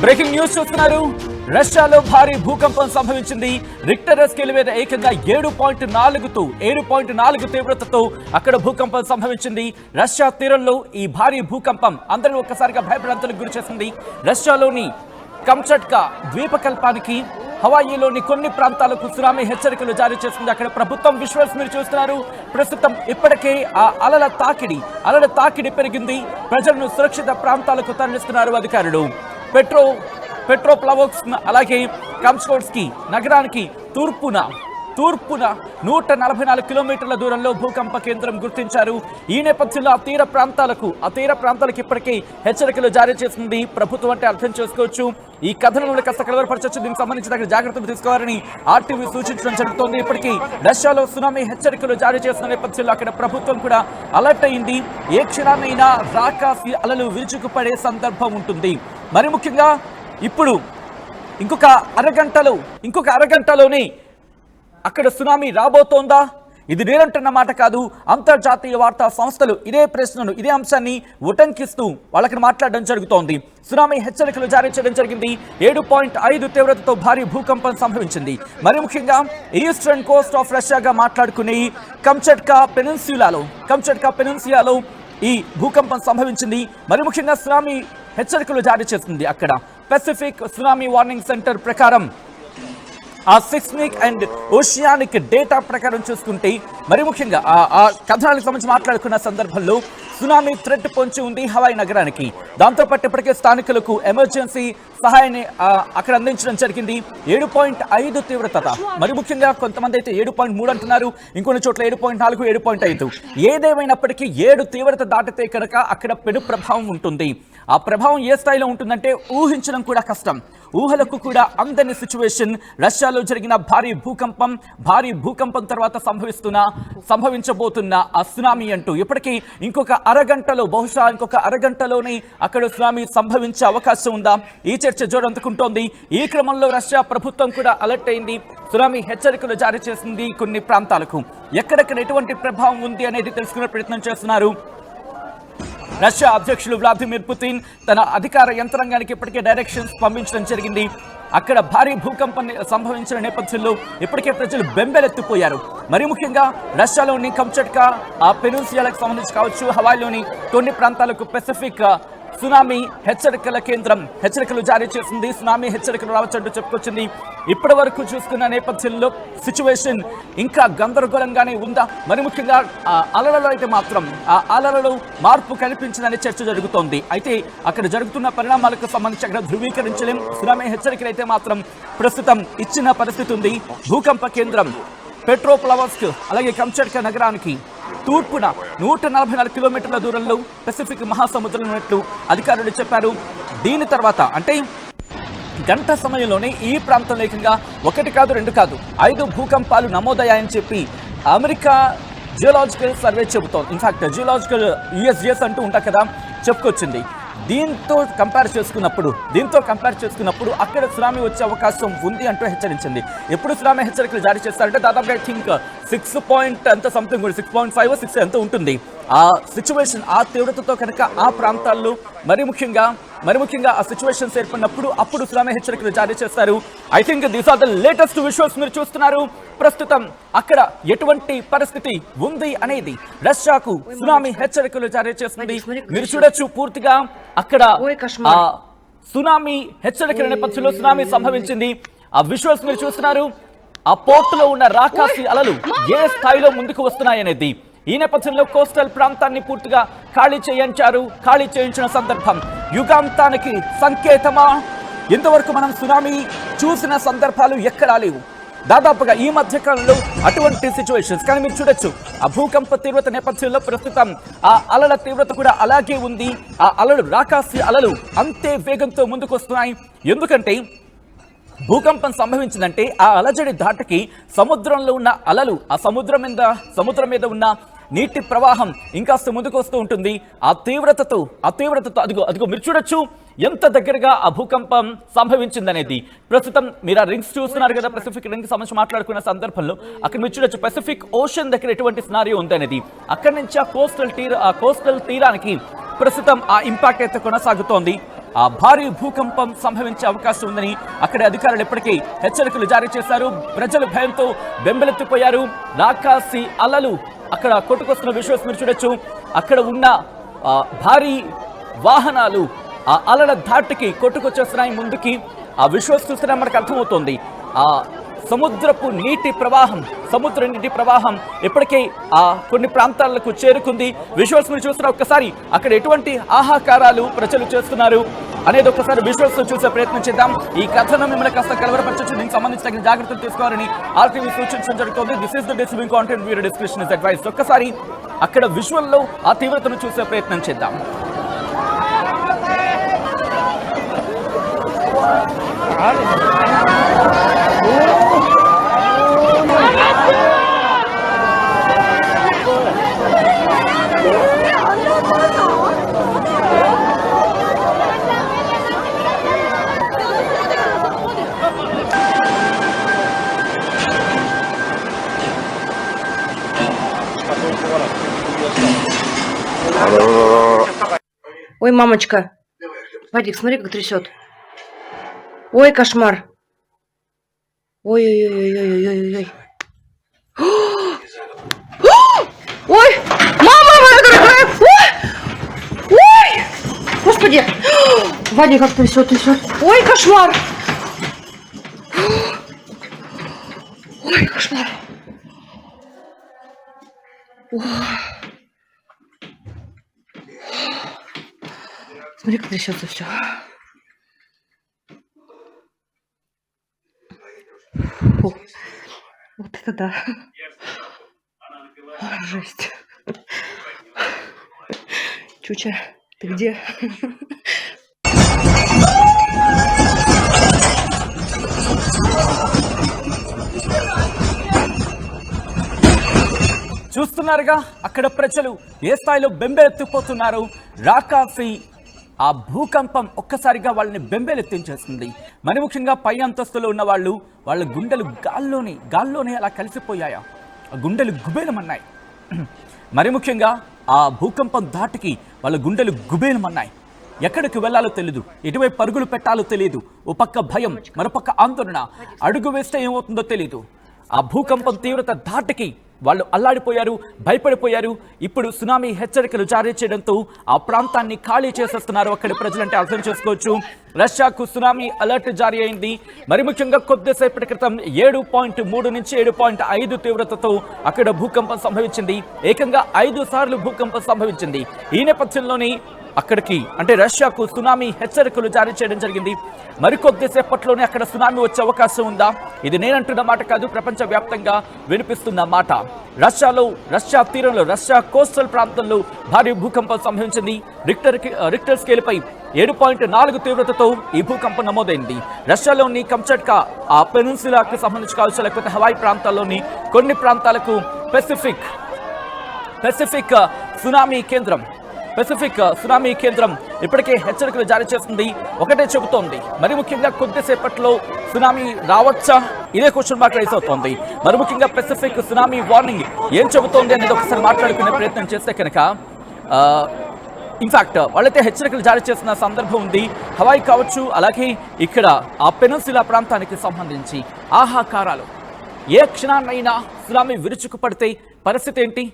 Breaking news చూస్తున్నారు. రష్యాలో భారీ భూకంపం సంభవించింది. రిక్టర్ స్కేల్ మీద ఏకంగా 7.4 తీవ్రతతో అక్కడ భూకంపం సంభవించింది. రష్యా తీరంలో ఈ భారీ భూకంపం అందరూ ఒక్కసారిగా భయభ్రాంతులకు గురి చేసింది. రష్యాలోని కంచట్కా ద్వీపకల్పానికి హవాయిలోని కొన్ని ప్రాంతాలకు సునామీ హెచ్చరికలు జారీ చేసింది. అక్కడ ప్రభుత్వం విజువల్స్ మీరు చూస్తున్నారు. ప్రస్తుతం ఇప్పటికే ఆ అలల తాకిడి పెరిగింది. ప్రజలను సురక్షిత ప్రాంతాలకు తరలిస్తున్నారు అధికారులు. పెట్రోప్లవోక్స్ అలాగే కంస్కోట్స్కీ నగరానికి తూర్పున 144 కిలోమీటర్ల దూరంలో భూకంప కేంద్రం గుర్తించారు. ఈ నేపథ్యంలో ఆ తీర ప్రాంతాలకు ఇప్పటికే హెచ్చరికలు జారీ చేసింది ప్రభుత్వం అంటే అర్థం చేసుకోవచ్చు. ఈ కథనంలో కాస్త కలవరపరచవచ్చు. దీనికి సంబంధించి దగ్గర జాగ్రత్తలు తీసుకోవాలని ఆర్టీవీ సూచించడం జరుగుతోంది. ఇప్పటికీ రష్యాలో సునామీ హెచ్చరికలు జారీ చేసిన నేపథ్యంలో అక్కడ ప్రభుత్వం కూడా అలర్ట్ అయింది. ఏ క్షణాన్నైనా రాకాసి అలలు విరుచుకుపడే సందర్భం ఉంటుంది. మరి ముఖ్యంగా ఇప్పుడు ఇంకొక అరగంటలోనే అక్కడ సునామీ రాబోతోందా? ఇది నేనంటున్న మాట కాదు. అంతర్జాతీయ వార్తా సంస్థలు ఇదే అంశాన్ని ఉటంకిస్తూ వాళ్ళకి మాట్లాడడం జరుగుతోంది. సునామీ హెచ్చరికలు జారీ చేయడం జరిగింది. 7.5 తీవ్రతతో భారీ భూకంపం సంభవించింది. మరి ముఖ్యంగా ఈస్టర్న్ కోస్ట్ ఆఫ్ రష్యాగా మాట్లాడుకునే కంచట్కా పెనిన్సులాలో ఈ భూకంపం సంభవించింది. మరి ముఖ్యంగా సునామీ హెచ్చరికలు జారీ చేస్తుంది. అక్కడ పసిఫిక్ సునామీ వార్నింగ్ సెంటర్ ప్రకారం ఆ సిస్మిక్ అండ్ ఓషియానిక్ డేటా ప్రకారం చూసుకుంటే మరి ముఖ్యంగా ఆ కథనాలకు సంబంధించి మాట్లాడుకున్న సందర్భంలో సునామీ థ్రెట్ పొంచి ఉంది హవాయి నగరానికి. దాంతోపాటు ఇప్పటికే స్థానికులకు ఎమర్జెన్సీ సహాయాన్ని అక్కడ అందించడం జరిగింది. 7.5 తీవ్రత. మరి ముఖ్యంగా కొంతమంది అయితే 7.3 అంటున్నారు, ఇంకొన్ని చోట్ల 7.4, 7.5. ఏదేమైనప్పటికీ 7 తీవ్రత దాటితే కనుక అక్కడ పెను ప్రభావం ఉంటుంది. ఆ ప్రభావం ఏ స్థాయిలో ఉంటుందంటే ఊహించడం కూడా కష్టం. ఊహలకు కూడా అందని సిచ్యువేషన్. రష్యాలో జరిగిన భారీ భూకంపం తర్వాత సంభవించబోతున్న ఆ సునామీ అంటూ ఇప్పటికీ బహుశా ఇంకొక అరగంటలోనే అక్కడ సునామీ సంభవించే అవకాశం ఉందా? ఈ చర్చ జోరందుకుంటోంది. ఈ క్రమంలో రష్యా ప్రభుత్వం కూడా అలర్ట్ అయింది. సునామీ హెచ్చరికలు జారీ చేసింది కొన్ని ప్రాంతాలకు. ఎక్కడెక్కడ ఎటువంటి ప్రభావం ఉంది అనేది తెలుసుకునే ప్రయత్నం చేస్తున్నారు. రష్యా అధ్యక్షులు వ్లాదిమిర్ పుతిన్ తన అధికార యంత్రాంగానికి ఇప్పటికే డైరెక్షన్స్ పంపించడం జరిగింది. అక్కడ భారీ భూకంపం సంభవించిన నేపథ్యంలో ఇప్పటికే ప్రజలు బెంబెలెత్తిపోయారు. మరి ముఖ్యంగా రష్యాలోని కంచట్కా ఆ పెనిన్సులాకు సంబంధించి కావచ్చు, హవాయిలోని కొన్ని ప్రాంతాలకు పెసిఫిక్ సునామీ హెచ్చరికల కేంద్రం హెచ్చరికలు జారీ చేసింది. సునామీ హెచ్చరికలు రావచ్చంటూ చెప్పుకొచ్చింది. ఇప్పటి వరకు చూసుకున్న నేపథ్యంలో సిచ్యువేషన్ ఇంకా గందరగోళంగానే ఉందా? మరి ముఖ్యంగా అలలలో అయితే మాత్రం ఆ అలలలో మార్పు కనిపించిందనే చర్చ జరుగుతోంది. అయితే అక్కడ జరుగుతున్న పరిణామాలకు సంబంధించి అక్కడ ధృవీకరించలేం. సునామీ హెచ్చరికలు అయితే మాత్రం ప్రస్తుతం ఇచ్చిన పరిస్థితి ఉంది. భూకంప కేంద్రం పెట్రోప్లవోస్క్ అలాగే కంచట్కా నగరానికి తూర్పున 144 కిలోమీటర్ల దూరంలో పసిఫిక్ మహాసముద్రం ఉన్నట్లు అధికారులు చెప్పారు. దీని తర్వాత అంటే గంట సమయంలోనే ఈ ప్రాంతంలో ఏకంగా 1 కాదు 2 కాదు 5 భూకంపాలు నమోదయ్యాయని చెప్పి అమెరికా జియోలాజికల్ సర్వే చెబుతోంది. ఇన్ఫాక్ట్ జియోలాజికల్ USGS అంటూ ఉంటారు కదా, చెప్పుకొచ్చింది. దీంతో కంపేర్ చేసుకున్నప్పుడు అక్కడ సునామీ వచ్చే అవకాశం ఉంది అంటూ హెచ్చరించింది. ఎప్పుడు సునామీ హెచ్చరికలు జారీ చేస్తారంటే దాదాపు ఐ థింక్ 6.5 6 ఎంత ఉంటుంది. ఆ సిచ్యువేషన్ ఆ తీవ్రతతో కనుక ఆ ప్రాంతాల్లో మరి ముఖ్యంగా ఆ సిచ్యువేషన్స్ ఏర్పడినప్పుడు అప్పుడు సునామీ హెచ్చరికలు జారీ చేస్తారు. I think these are the latest visuals మీరు చూస్తున్నారు. ప్రస్తుతం అక్కడ ఎటువంటి పరిస్థితి ఉంది అనేది రష్యాకు సునామీ హెచ్చరికలు జారీ చేస్తుంది. మీరు చూడొచ్చు పూర్తిగా అక్కడ సునామీ హెచ్చరికల నేపథ్యంలో సునామీ సంభవించింది. ఆ విజువల్స్ మీరు చూస్తున్నారు. ఆ పోర్టులో ఉన్న రాకాసి అలలు ఏ స్థాయిలో ముందుకు వస్తున్నాయనేది. ఈ నేపథ్యంలో కోస్టల్ ప్రాంతాన్ని పూర్తిగా ఖాళీ చేయించిన సందర్భం యుగాంతానికి సంకేతమా? ఇంతవరకు మనం సునామీ చూసిన సందర్భాలు ఎక్కడా లేవు దాదాపుగా ఈ మధ్య కాలంలో అటువంటి సిచ్యువేషన్స్. కానీ మీరు చూడొచ్చు ఆ భూకంప తీవ్రత నేపథ్యంలో ప్రస్తుతం ఆ అలల తీవ్రత కూడా అలాగే ఉంది. ఆ అలలు రాకాసి అలలు అంతే వేగంతో ముందుకు వస్తున్నాయి. ఎందుకంటే భూకంపం సంభవించిందంటే ఆ అలజడి ధాటకి సముద్రంలో ఉన్న అలలు ఆ సముద్రం మీద ఉన్న నీటి ప్రవాహం ఇంకాస్త ముందుకు వస్తూ ఉంటుంది. ఆ తీవ్రతతో అదిగో మీరు చూడొచ్చు ఎంత దగ్గరగా ఆ భూకంపం సంభవించిందనేది. ప్రస్తుతం మీరు ఆ రింగ్స్ చూస్తున్నారు కదా, పసిఫిక్ రింగ్ సంబంధించి మాట్లాడుకున్న సందర్భంలో అక్కడ మీరు చూడొచ్చు పసిఫిక్ ఓషన్ దగ్గర ఎటువంటి సినారియో ఉందనేది. అక్కడి నుంచి ఆ కోస్టల్ తీరానికి ప్రస్తుతం ఆ ఇంపాక్ట్ అయితే కొనసాగుతోంది. భారీ భూకంపం సంభవించే అవకాశం ఉందని అక్కడి అధికారులు ఇప్పటికీ హెచ్చరికలు జారీ చేశారు. ప్రజలు భయంతో బెంబెలెత్తిపోయారు. రాకాసి అలలు అక్కడ కొట్టుకొస్తున్న విజువల్స్ మీరు చూడొచ్చు. అక్కడ ఉన్న భారీ వాహనాలు ఆ అలల ధాటికి కొట్టుకొచ్చేస్తున్నాయి ముందుకి. ఆ విజువల్స్ చూస్తే మనకు అర్థమవుతోంది. ఆ సముద్ర నీటి ప్రవాహం ఇప్పటికే కొన్ని ప్రాంతాలకు చేరుకుంది. విజువల్స్ మీరు చూస్తున్న ఒక్కసారి అక్కడ ఎటువంటి ఆహాకారాలు ప్రజలు చేస్తున్నారు అనేది ఒక్కసారి విజువల్స్ చూసే ప్రయత్నం చేద్దాం. ఈ కథను మిమ్మల్ని కాస్త కలవరపరచవచ్చు. దీనికి సంబంధించి తగిన జాగ్రత్తలు తీసుకోవాలని ఆర్టీవీ సూచించడం జరుగుతుంది. This is the distributing content video description is advice. ఒక్కసారి అక్కడ విజువల్లో ఆ తీవ్రతను చూసే ప్రయత్నం చేద్దాం. Ой, мамочка. Вадик, смотри, как трясет. Ой, кошмар. Ой-ой-ой-ой-ой-ой-ой. Ой, мама моя дорогая. Ой, господи. Вадик, как трясет. Ой, кошмар. Ой, кошмар. Смотри, как трясется все. Фу. Вот это да. Жесть. Чуча, ты где? చూస్తున్నారుగా అక్కడ ప్రజలు ఏ స్థాయిలో బెంబెలెత్తిపోతున్నారు. రాకాసి ఆ భూకంపం ఒక్కసారిగా వాళ్ళని బెంబెలెత్తించేస్తుంది. మరి ముఖ్యంగా పై అంతస్తులో ఉన్న వాళ్ళ గుండెలు గాల్లోనే అలా కలిసిపోయాయా, గుండెలు గుబేలమన్నాయి. మరి ముఖ్యంగా ఆ భూకంపం ధాటికి వాళ్ళ గుండెలు గుబేలమన్నాయి. ఎక్కడికి వెళ్లాలో తెలియదు, ఎటువైపు పరుగులు పెట్టాలో తెలియదు. ఓ పక్క భయం, మరోపక్క ఆందోళన. అడుగు వేస్తే ఏమవుతుందో తెలియదు. ఆ భూకంపం తీవ్రత ధాటికి వాళ్ళు అల్లాడిపోయారు, భయపడిపోయారు. ఇప్పుడు సునామీ హెచ్చరికలు జారీ చేయడంతో ఆ ప్రాంతాన్ని ఖాళీ చేసేస్తున్నారు అక్కడి ప్రజలంటే అర్థం చేసుకోవచ్చు. రష్యాకు సునామీ అలర్ట్ జారీ అయింది. మరి ముఖ్యంగా కొద్దిసేపటి క్రితం 7.3 నుంచి 7.5 తీవ్రతతో అక్కడ భూకంపం సంభవించింది. ఏకంగా 5 సార్లు భూకంపం సంభవించింది. ఈ నేపథ్యంలోనే అక్కడికి అంటే రష్యాకు సునామీ హెచ్చరికలు జారీ చేయడం జరిగింది. మరికొద్దిసేపట్లోనే అక్కడ సునామీ వచ్చే అవకాశం ఉందా? ఇది నేనంటున్న మాట కాదు, ప్రపంచ వ్యాప్తంగా వినిపిస్తున్న మాట. రష్యా తీరంలో, రష్యా కోస్టల్ ప్రాంతంలో భారీ భూకంపం సంభవించింది. రిక్టర్ స్కేల్పై 7.4 తీవ్రతతో ఈ భూకంపం నమోదైంది. రష్యాలోని కంచట్కా ఆ పెనిన్సులాకు సంబంధించి కావచ్చు, లేకపోతే హవాయి ప్రాంతాల్లోని కొన్ని ప్రాంతాలకు పెసిఫిక్ సునామీ కేంద్రం ఇప్పటికే హెచ్చరికలు జారీ చేస్తుంది. ఒకటే చెబుతోంది, మరి ముఖ్యంగా కొద్దిసేపట్లో సునామీ రావచ్చా? ఇదే క్వశ్చన్ మార్క్ రైజ్ అవుతోంది. మరి ముఖ్యంగా పెసిఫిక్ సునామీ వార్నింగ్ ఏం చెబుతోంది అనేది ఒకసారి మాట్లాడుకునే ప్రయత్నం చేస్తే కనుక ఇన్ఫాక్ట్ వాళ్ళైతే హెచ్చరికలు జారీ చేసిన సందర్భం ఉంది. హవాయి కావచ్చు, అలాగే ఇక్కడ ఆ పెనిన్సులా ప్రాంతానికి సంబంధించి ఆహాకారాలు. ఏ క్షణాన్నైనా సునామీ విరుచుకుపడితే పరిస్థితి ఏంటి?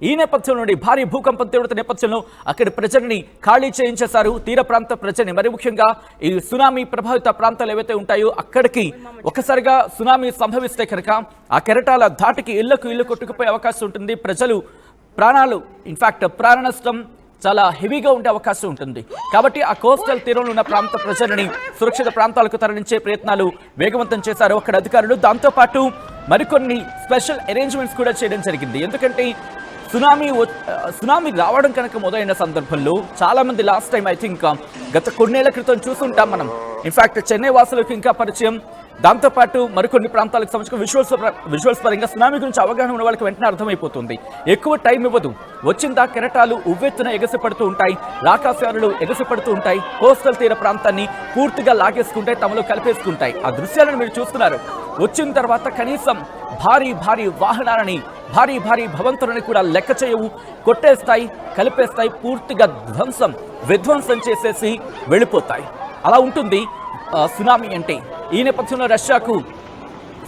ఈ నేపథ్యంలోని భారీ భూకంపం తీవ్రత నేపథ్యంలో అక్కడి ప్రజల్ని ఖాళీ చేయించేశారు, తీర ప్రాంత ప్రజల్ని. మరి ముఖ్యంగా ఈ సునామీ ప్రభావిత ప్రాంతాలు ఏవైతే ఉంటాయో అక్కడికి ఒకసారిగా సునామీ సంభవిస్తే కనుక ఆ కెరటాల ధాటికి ఇళ్లు కొట్టుకుపోయే అవకాశం ఉంటుంది. ప్రజలు ప్రాణ నష్టం చాలా హెవీగా ఉండే అవకాశం ఉంటుంది. కాబట్టి ఆ కోస్టల్ తీరంలో ఉన్న ప్రాంత ప్రజలని సురక్షిత ప్రాంతాలకు తరలించే ప్రయత్నాలు వేగవంతం చేశారు అక్కడ అధికారులు. దాంతోపాటు మరికొన్ని స్పెషల్ అరేంజ్మెంట్స్ కూడా చేయడం జరిగింది. ఎందుకంటే సునామీ రావడం కనుక మొదలైన సందర్భంలో చాలా మంది లాస్ట్ టైం ఐ థింక్ గత కొన్నేళ్ల క్రితం చూస్తుంటాం మనం. ఇన్ఫాక్ట్ చెన్నై వాసులకు ఇంకా పరిచయం. దాంతోపాటు మరికొన్ని ప్రాంతాలకు సంబంధించిన విజువల్స్ పరంగా సునామీ గురించి అవగాహన ఉన్న వాళ్ళకి వెంటనే అర్థమైపోతుంది. ఎక్కువ టైం ఇవ్వదు, వచ్చిందా కెరటాలు ఉవ్వెత్తున ఎగసిపడుతూ ఉంటాయి, రాకాశాలు ఎగసిపడుతూ ఉంటాయి, కోస్టల్ తీర ప్రాంతాన్ని పూర్తిగా లాగేసుకుంటాయి, తమలో కలిపేసుకుంటాయి. ఆ దృశ్యాలను మీరు చూస్తున్నారు. వచ్చిన తర్వాత కనీసం భారీ భారీ వాహనాలని భారీ భారీ భవంతులని కూడా లెక్క చేయవు, కొట్టేస్తాయి, కలిపేస్తాయి, పూర్తిగా విధ్వంసం చేసేసి వెళ్ళిపోతాయి. అలా ఉంటుంది సునామీ అంటే. ఈ నేపథ్యంలో రష్యాకు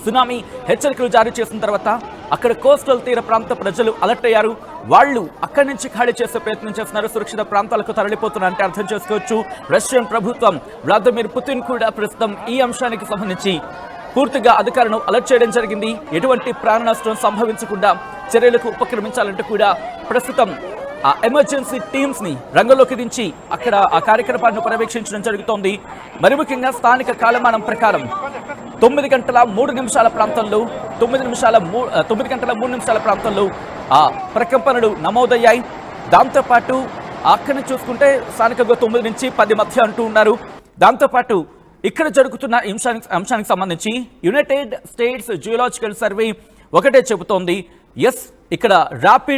సునామీ హెచ్చరికలు జారీ చేసిన తర్వాత అక్కడ కోస్టల్ తీర ప్రాంత ప్రజలు అలర్ట్ అయ్యారు. వాళ్ళు అక్కడి నుంచి ఖాళీ చేసే ప్రయత్నం చేస్తున్నారు, సురక్షిత ప్రాంతాలకు తరలిపోతున్నారు అంటే అర్థం చేసుకోవచ్చు. రష్యన్ ప్రభుత్వం వ్లాదిమిర్ పుతిన్ కూడా ప్రస్తుతం ఈ అంశానికి సంబంధించి పూర్తిగా అధికారులను అలర్ట్ చేయడం జరిగింది. ఎటువంటి ప్రాణ నష్టం సంభవించకుండా చర్యలకు ఉపక్రమించాలంటూ కూడా ప్రస్తుతం ఆ ఎమర్జెన్సీ టీమ్స్ ని రంగంలోకి దించి అక్కడ ఆ కార్యక్రమాలను పర్యవేక్షించడం జరుగుతోంది. మరి ముఖ్యంగా స్థానిక కాలమానం ప్రకారం 9 గంటల 3 నిమిషాల ప్రాంతంలో 9 గంటల 3 నిమిషాల ప్రాంతంలో ఆ ప్రకంపనలు నమోదయ్యాయి. దాంతోపాటు అక్కడిని చూసుకుంటే స్థానికంగా 9 నుంచి 10 మధ్య అంటూ ఉన్నారు. దాంతోపాటు ఇక్కడ జరుగుతున్న అంశానికి సంబంధించి యునైటెడ్ స్టేట్స్ జియోలాజికల్ సర్వే ఒకటే చెబుతోంది, ఎస్ ఇక్కడ ర్యాపిడ్